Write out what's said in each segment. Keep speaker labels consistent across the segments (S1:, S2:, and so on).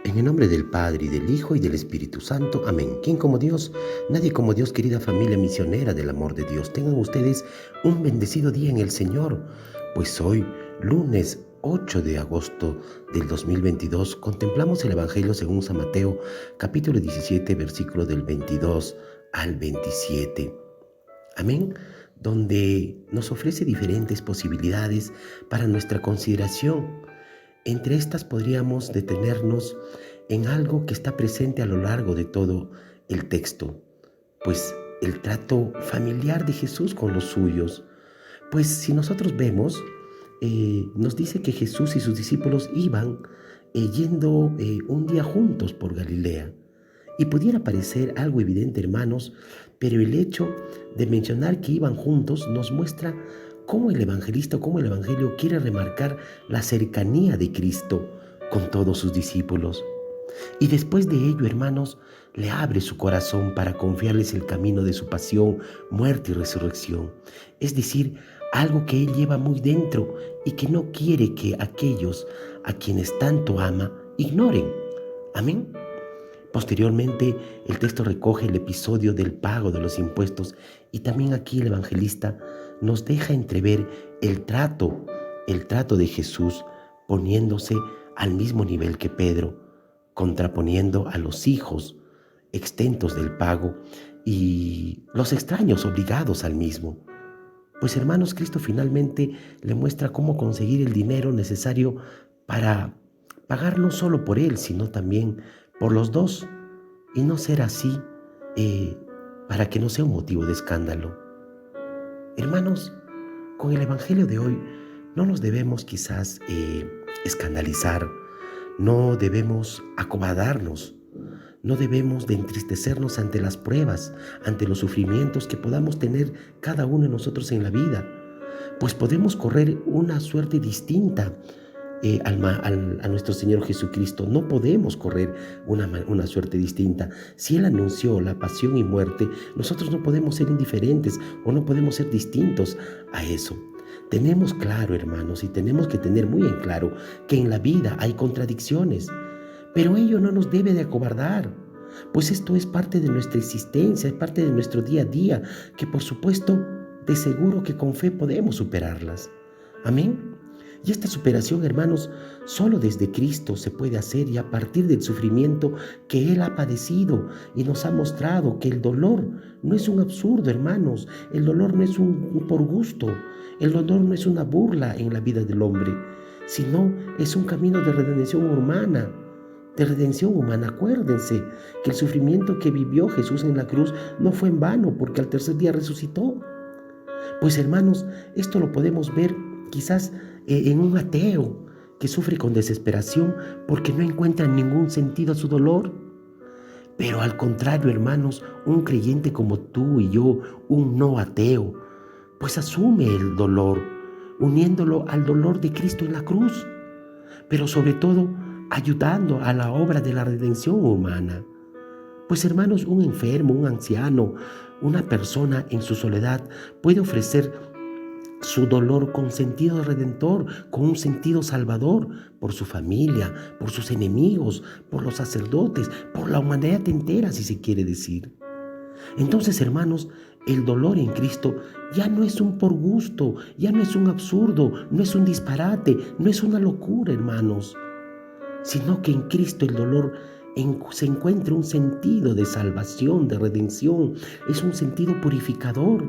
S1: En el nombre del Padre, y del Hijo, y del Espíritu Santo. Amén. ¿Quién como Dios? Nadie como Dios, querida familia misionera del amor de Dios. Tengan ustedes un bendecido día en el Señor. Pues hoy, lunes 8 de agosto del 2022, contemplamos el Evangelio según San Mateo, capítulo 17, versículo del 22 al 27. Amén. Donde nos ofrece diferentes posibilidades para nuestra consideración. Entre estas podríamos detenernos en algo que está presente a lo largo de todo el texto, pues el trato familiar de Jesús con los suyos. Pues si nosotros vemos, nos dice que Jesús y sus discípulos iban yendo un día juntos por Galilea. Y pudiera parecer algo evidente, hermanos, pero el hecho de mencionar que iban juntos nos muestra cómo el evangelista, cómo el evangelio quiere remarcar la cercanía de Cristo con todos sus discípulos. Y después de ello, hermanos, le abre su corazón para confiarles el camino de su pasión, muerte y resurrección. Es decir, algo que Él lleva muy dentro y que no quiere que aquellos a quienes tanto ama ignoren. Amén. Posteriormente, el texto recoge el episodio del pago de los impuestos y también aquí el evangelista nos deja entrever el trato de Jesús poniéndose al mismo nivel que Pedro, contraponiendo a los hijos exentos del pago y los extraños obligados al mismo. Pues hermanos, Cristo finalmente le muestra cómo conseguir el dinero necesario para pagar no solo por él, sino también por los dos, y no ser así para que no sea un motivo de escándalo. Hermanos, con el Evangelio de hoy no nos debemos quizás escandalizar, no debemos acobardarnos, no debemos de entristecernos ante las pruebas, ante los sufrimientos que podamos tener cada uno de nosotros en la vida, pues podemos correr una suerte distinta a nuestro Señor Jesucristo. No podemos correr una suerte distinta. Si Él anunció la pasión y muerte, nosotros no podemos ser indiferentes o no podemos ser distintos a eso. Tenemos claro, hermanos, y tenemos que tener muy en claro que en la vida hay contradicciones, pero ello no nos debe de acobardar, pues esto es parte de nuestra existencia, es parte de nuestro día a día, que por supuesto, de seguro que con fe podemos superarlas. Amén. Y esta superación, hermanos, solo desde Cristo se puede hacer y a partir del sufrimiento que Él ha padecido y nos ha mostrado que el dolor no es un absurdo, hermanos. El dolor no es un por gusto. El dolor no es una burla en la vida del hombre, sino es un camino de redención humana. De redención humana. Acuérdense que el sufrimiento que vivió Jesús en la cruz no fue en vano, porque al tercer día resucitó. Pues hermanos, esto lo podemos ver quizás en un ateo que sufre con desesperación porque no encuentra ningún sentido a su dolor. Pero al contrario, hermanos, un creyente como tú y yo, un no ateo, pues asume el dolor, uniéndolo al dolor de Cristo en la cruz, pero sobre todo ayudando a la obra de la redención humana. Pues hermanos, un enfermo, un anciano, una persona en su soledad puede ofrecer su dolor con sentido redentor, con un sentido salvador por su familia, por sus enemigos, por los sacerdotes, por la humanidad entera, si se quiere decir. Entonces, hermanos, el dolor en Cristo ya no es un por gusto, ya no es un absurdo, no es un disparate, no es una locura, hermanos, sino que en Cristo el dolor se encuentra un sentido de salvación, de redención, es un sentido purificador.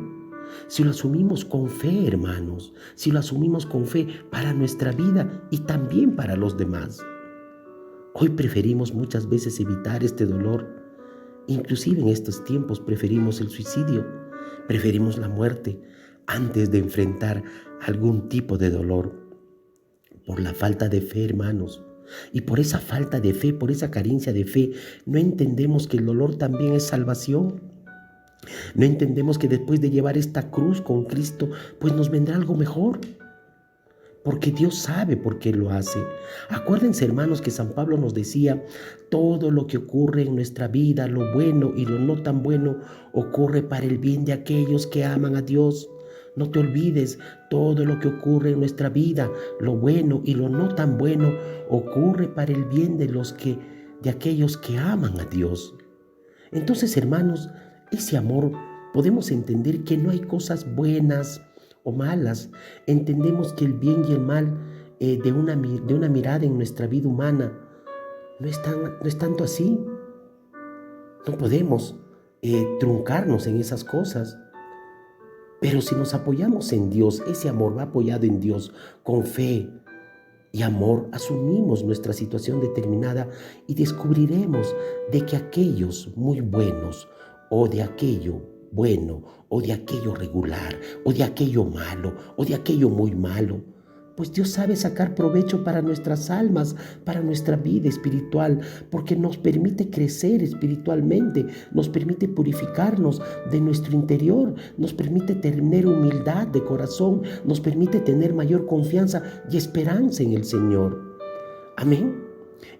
S1: Si lo asumimos con fe, hermanos, si lo asumimos con fe para nuestra vida y también para los demás. Hoy preferimos muchas veces evitar este dolor. Inclusive en estos tiempos preferimos el suicidio, preferimos la muerte antes de enfrentar algún tipo de dolor. Por la falta de fe, hermanos. Y por esa falta de fe, por esa carencia de fe, no entendemos que el dolor también es salvación. No entendemos que después de llevar esta cruz con Cristo, pues nos vendrá algo mejor. Porque Dios sabe por qué lo hace. Acuérdense, hermanos, que San Pablo nos decía, todo lo que ocurre en nuestra vida, lo bueno y lo no tan bueno, ocurre para el bien de aquellos que aman a Dios. No te olvides, todo lo que ocurre en nuestra vida, lo bueno y lo no tan bueno, ocurre para el bien de los que de aquellos que aman a Dios. Entonces, hermanos, ese amor podemos entender que no hay cosas buenas o malas. Entendemos que el bien y el mal de una mirada en nuestra vida humana no es tanto así. No podemos truncarnos en esas cosas. Pero si nos apoyamos en Dios, ese amor va apoyado en Dios con fe y amor, asumimos nuestra situación determinada y descubriremos de que aquellos muy buenos o de aquello bueno o de aquello regular o de aquello malo o de aquello muy malo, pues Dios sabe sacar provecho para nuestras almas, para nuestra vida espiritual, porque nos permite crecer espiritualmente, nos permite purificarnos de nuestro interior, nos permite tener humildad de corazón, nos permite tener mayor confianza y esperanza en el Señor. Amén.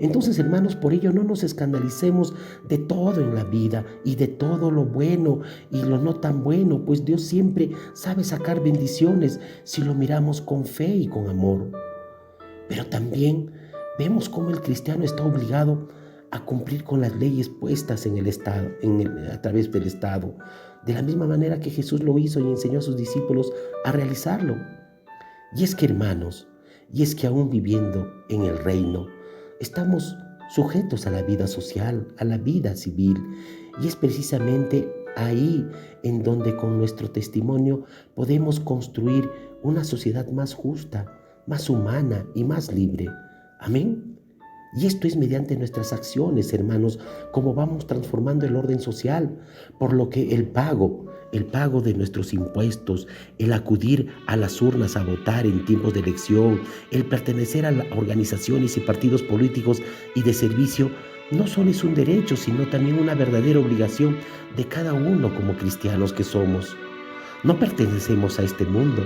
S1: Entonces, hermanos, por ello no nos escandalicemos de todo en la vida y de todo lo bueno y lo no tan bueno, pues Dios siempre sabe sacar bendiciones si lo miramos con fe y con amor. Pero también vemos cómo el cristiano está obligado a cumplir con las leyes puestas en el Estado, a través del Estado, de la misma manera que Jesús lo hizo y enseñó a sus discípulos a realizarlo. Y es que, hermanos, aún viviendo en el reino, estamos sujetos a la vida social, a la vida civil, y es precisamente ahí en donde con nuestro testimonio podemos construir una sociedad más justa, más humana y más libre. Amén. Y esto es mediante nuestras acciones, hermanos, como vamos transformando el orden social, por lo que el pago de nuestros impuestos, el acudir a las urnas a votar en tiempos de elección, el pertenecer a organizaciones y partidos políticos y de servicio, no solo es un derecho, sino también una verdadera obligación de cada uno como cristianos que somos. No pertenecemos a este mundo,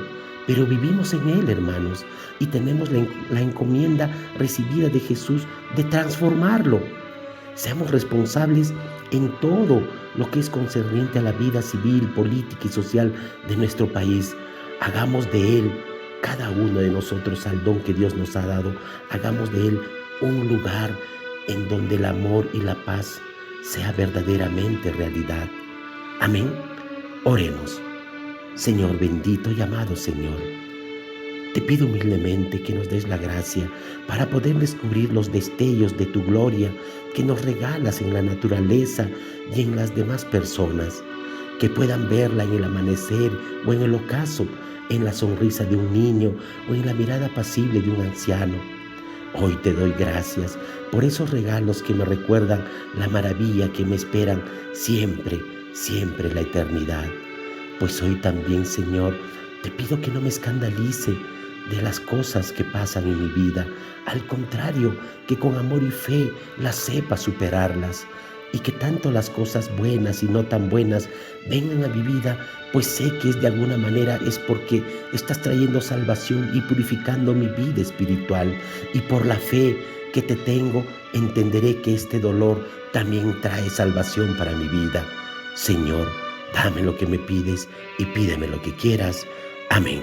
S1: pero vivimos en él, hermanos, y tenemos la encomienda recibida de Jesús de transformarlo. Seamos responsables en todo lo que es concerniente a la vida civil, política y social de nuestro país. Hagamos de él, cada uno de nosotros, al don que Dios nos ha dado, hagamos de él un lugar en donde el amor y la paz sea verdaderamente realidad. Amén. Oremos. Señor bendito y amado Señor, te pido humildemente que nos des la gracia para poder descubrir los destellos de tu gloria que nos regalas en la naturaleza y en las demás personas, que puedan verla en el amanecer o en el ocaso, en la sonrisa de un niño o en la mirada apacible de un anciano. Hoy te doy gracias por esos regalos que me recuerdan la maravilla que me esperan siempre, siempre la eternidad. Pues hoy también, Señor, te pido que no me escandalice de las cosas que pasan en mi vida. Al contrario, que con amor y fe las sepa superarlas. Y que tanto las cosas buenas y no tan buenas vengan a mi vida, pues sé que de alguna manera es porque estás trayendo salvación y purificando mi vida espiritual. Y por la fe que te tengo, entenderé que este dolor también trae salvación para mi vida. Señor, dame lo que me pides y pídeme lo que quieras. Amén.